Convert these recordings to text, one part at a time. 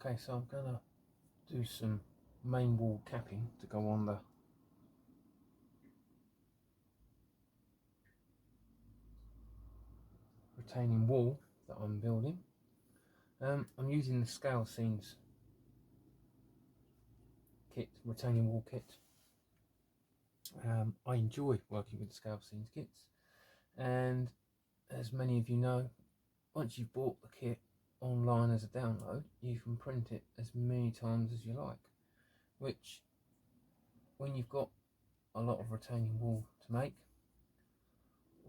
Okay, so I'm going to do some main wall capping to go on the retaining wall that I'm building. I'm using the scale scenes kit, retaining wall kit. I enjoy working with the scale scenes kits, and as many of you know, once you've bought the kit online as a download, you can print it as many times as you like, which when you've got a lot of retaining wall to make,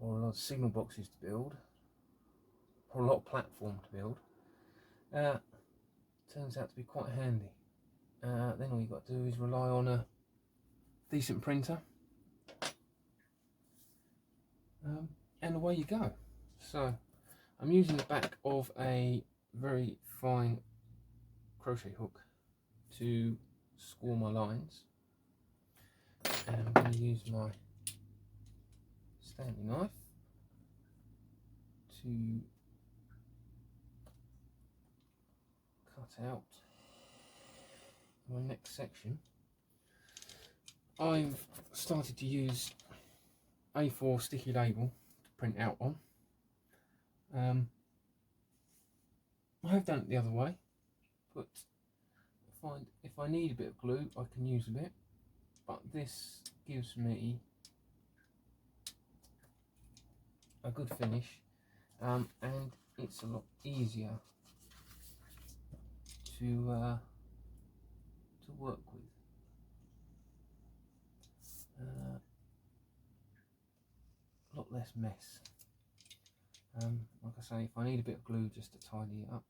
or a lot of signal boxes to build, or a lot of platform to build, turns out to be quite handy. Then all you've got to do is rely on a decent printer, and away you go. So I'm using the back of a very fine crochet hook to score my lines, and I'm going to use my Stanley knife to cut out my next section. I've started to use A4 sticky label to print out on. I have done it the other way, but I find if I need a bit of glue I can use a bit, but this gives me a good finish, and it's a lot easier to work with. A lot less mess. Like I say, if I need a bit of glue just to tidy it up,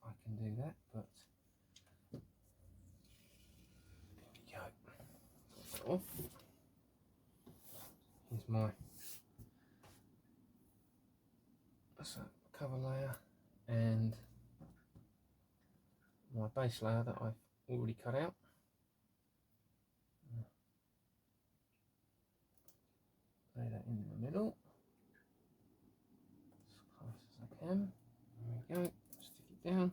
I can do that, but there we go. Put that off. Here's my cover layer and my base layer that I've already cut out. Lay that in the middle as close as I can. There we go. Stick it down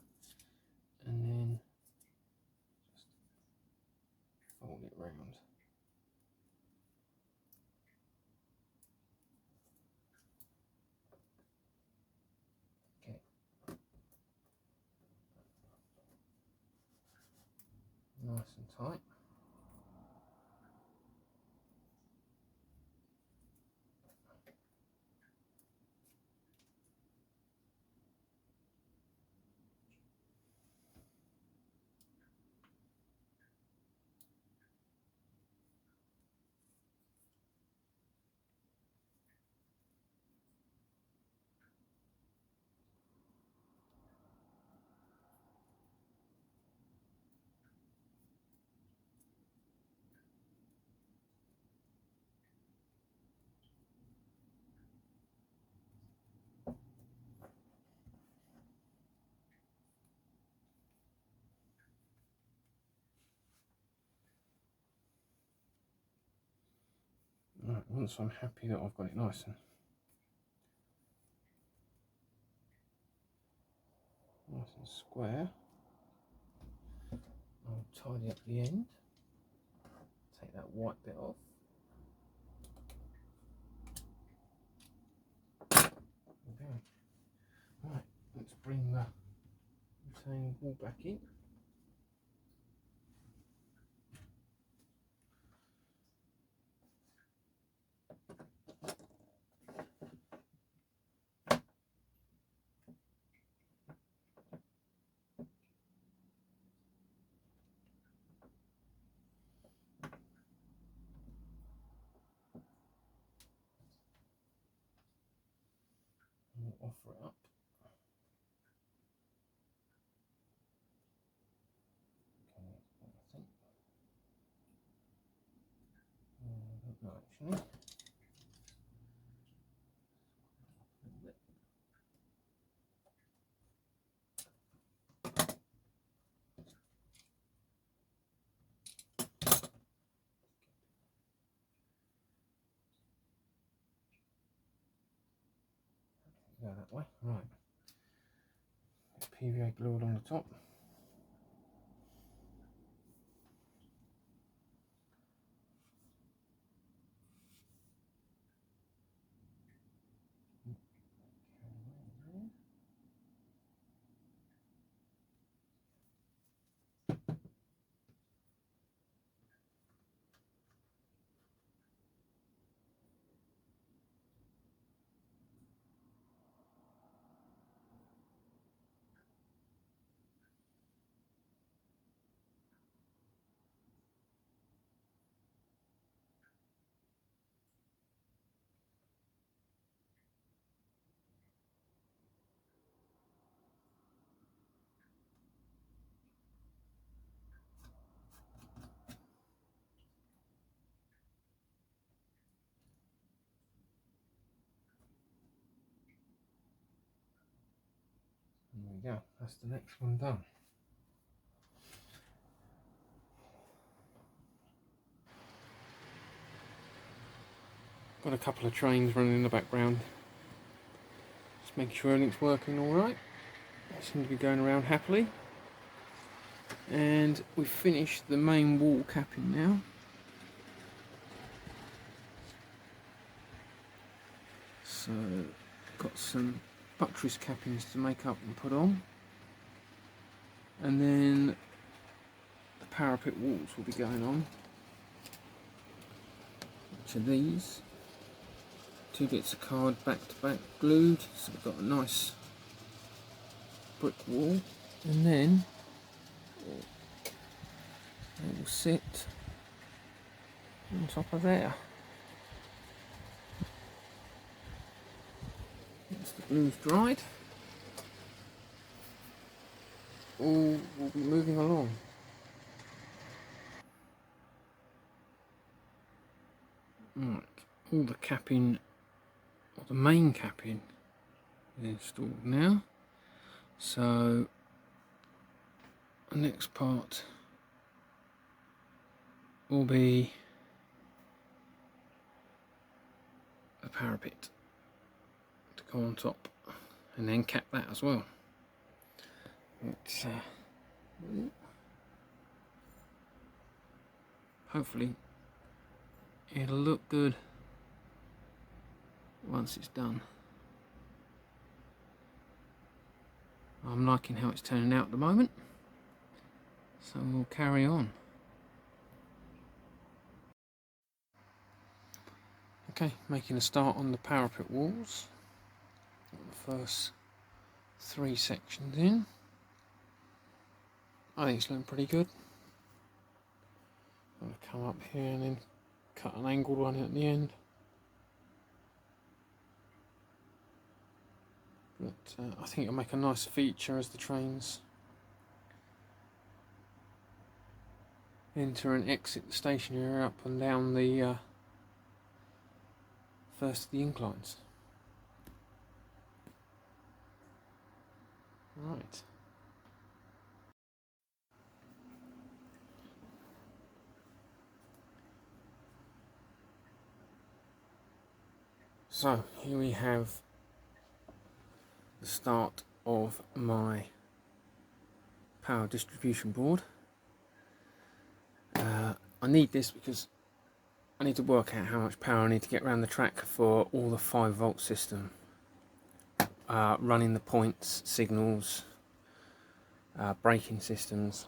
and then just fold it round. Okay. Nice and tight. Right, once I'm happy that I've got it nice and square, I'll tidy up the end, take that white bit off. Okay. Right, let's bring the retaining wall back in. And we'll offer it up. Okay, I think. I don't know actually. A little bit. Go that way. Right. PVA glue along the top. There we go, that's the next one done. Got a couple of trains running in the background, just making sure everything's working alright. They seem to be going around happily. And we've finished the main wall capping now. So, got some buttress cappings to make up and put on. And then the parapet walls will be going on. Which are these. 2 bits of card back to back glued, so we've got a nice brick wall. And then it will sit on top of there. Once the glue's dried, all will be moving along. Right, all the capping, or the main capping, is installed now. So the next part will be the parapet to go on top, and then cap that as well. It's, hopefully it'll look good once it's done. I'm liking how it's turning out at the moment, so we'll carry on. Okay, making a start on the parapet walls. Got the first 3 sections in. I think it's looking pretty good. I'm going to come up here and then cut an angled one at the end. But I think it'll make a nice feature as the trains enter and exit the station area up and down the first of the inclines. Right. So here we have the start of my power distribution board. I need this because I need to work out how much power I need to get around the track for all the 5-volt system, running the points, signals, braking systems.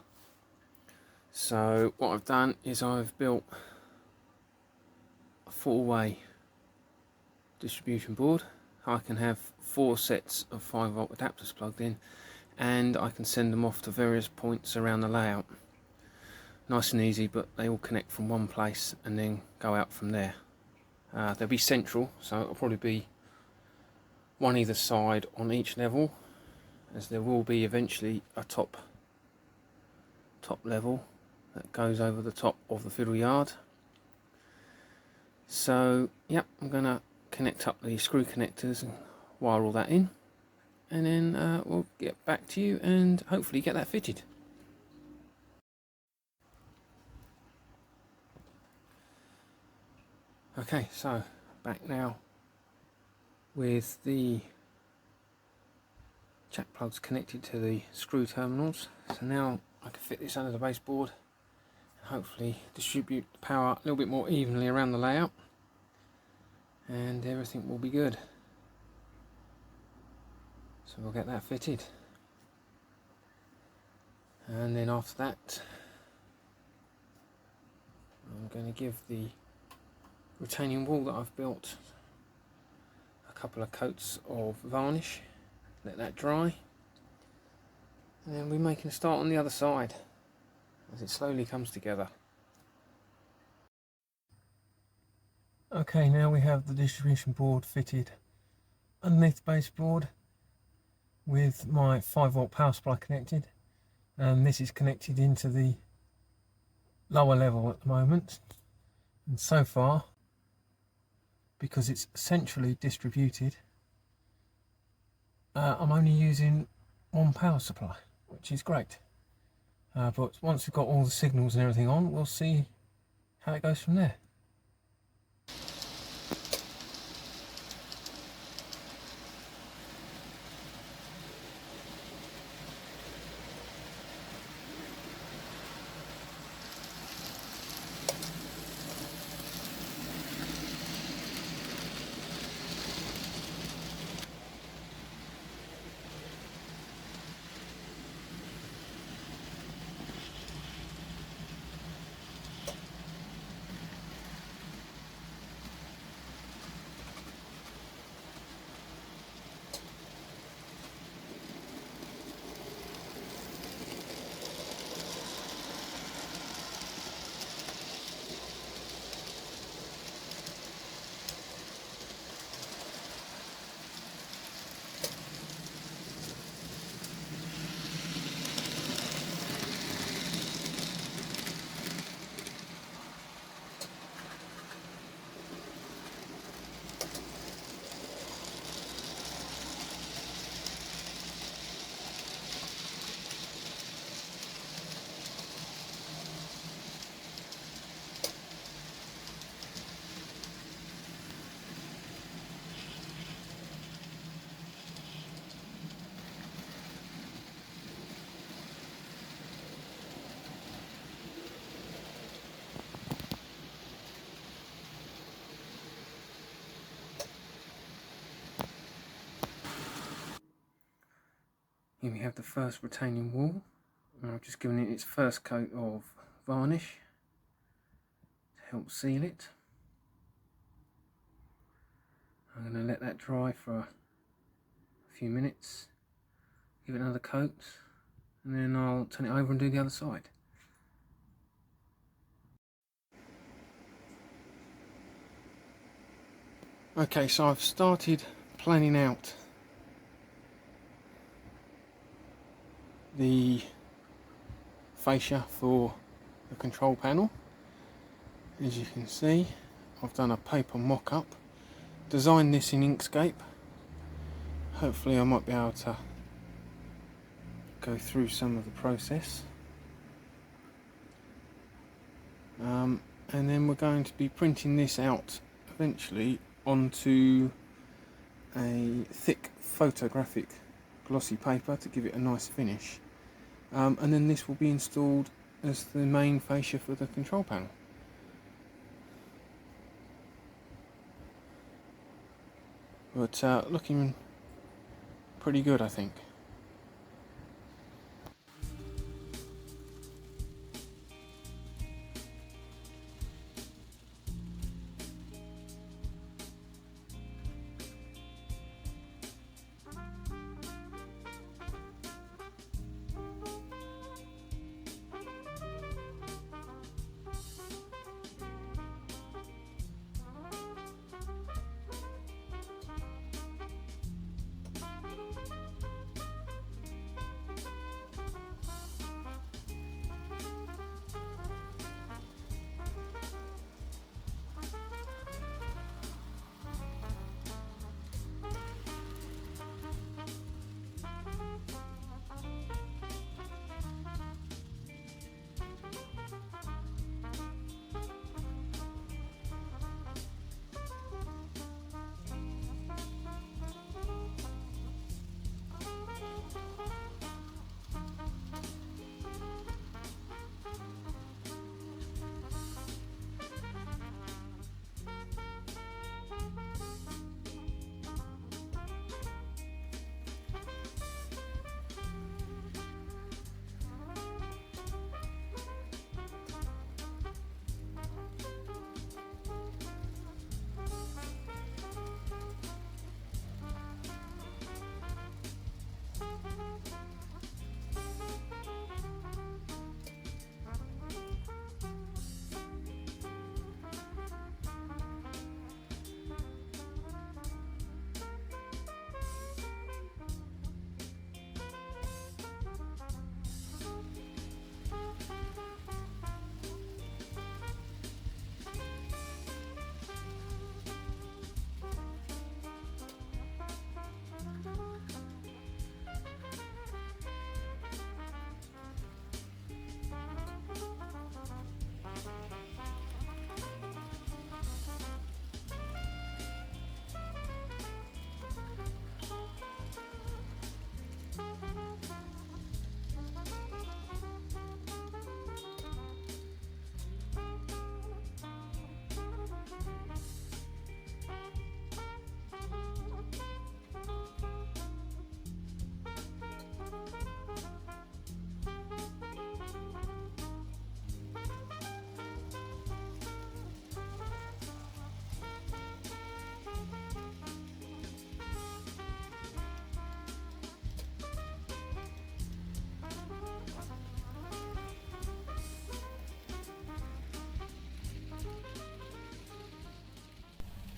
So what I've done is I've built a 4-way distribution board. I can have 4 sets of 5-volt adapters plugged in, and I can send them off to various points around the layout. Nice and easy, but they all connect from one place and then go out from there. They'll be central, so it'll probably be one either side on each level, as there will be eventually a top level that goes over the top of the fiddle yard. So yep, I'm going to connect up the screw connectors and wire all that in, and then we'll get back to you and hopefully get that fitted. Okay, so back now with the jack plugs connected to the screw terminals. So now I can fit this under the baseboard and hopefully distribute the power a little bit more evenly around the layout, and everything will be good. So we'll get that fitted. And then after that, I'm going to give the retaining wall that I've built a couple of coats of varnish, let that dry, and then we're making a start on the other side as it slowly comes together. Okay, now we have the distribution board fitted underneath the baseboard with my 5-volt power supply connected, and this is connected into the lower level at the moment. And so far, because it's centrally distributed, I'm only using one power supply, which is great. But once we've got all the signals and everything on, we'll see how it goes from there. Here we have the first retaining wall, and I've just given it its first coat of varnish to help seal it. I'm going to let that dry for a few minutes, give it another coat, and then I'll turn it over and do the other side. Okay, so I've started planning out the fascia for the control panel. As you can see, I've done a paper mock-up, designed this in Inkscape. Hopefully I might be able to go through some of the process. And then we're going to be printing this out eventually onto a thick photographic glossy paper to give it a nice finish. And then this will be installed as the main fascia for the control panel. But looking pretty good, I think.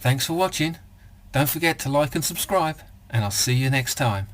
Thanks for watching. Don't forget to like and subscribe, and I'll see you next time.